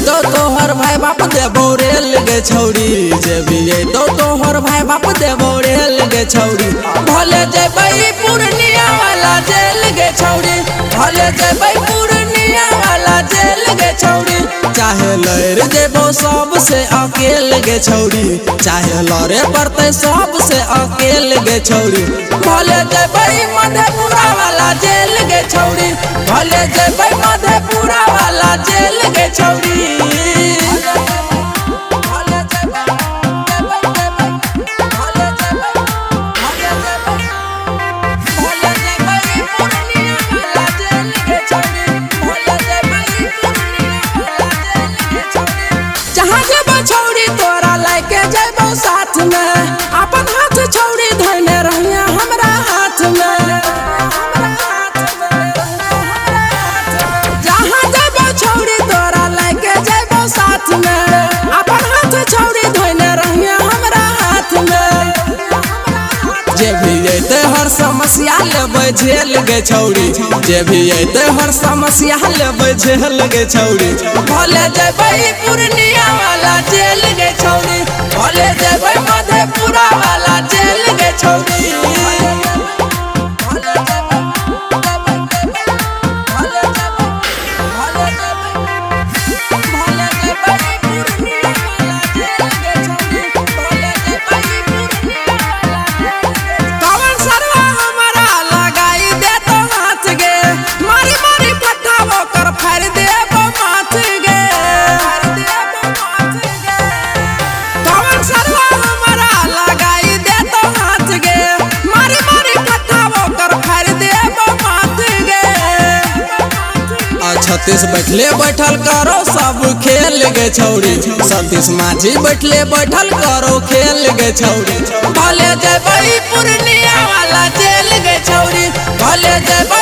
तो तोहर भाई बाप दे बोरेल गे छौरी जेबिए तो तोहर भाई बाप दे बोरेल गे छौरी भले जेबई पूर्णिया वाला जेल गे छौरी भले जेबई पूर्णिया वाला जेल गे छौरी चाहे लड़ जेबो सबसे अकेल गे छौरी चाहे लड़े पड़ते सबसे अकेल गे छौरी भले जेबई मधेपुरा वाला जेल गे छौरी भले जेबई मधेपुरा वाला जेल गे छौरी। जहाँ जेबो छौरी तोरा लाके जेबो साथ में अपन हाथ छौरी धइने रहिया हमरा हाथ में जहाँ जेबो छौरी तोरा लाके जेबो साथ में अपन हाथ छौरी धइने रहिया हमरा हाथ में जे भी अइते हर समस्या लेबै झेल गे छौरी जे भी अइते हर समस्या लेबै झेल गे छौरी भले जेबै पूर्णिया वाला जेल गे छौरी भले जेबै मधेपुरा वाला जेल गे छौरी। सतीश बैठले बैठल करो सब खेल गे छौरी सतीश माझी बैठले बैठल करो खेल गे छौरी भले जेबै पूर्णिया वाला जेल गे छौरी भले जेबै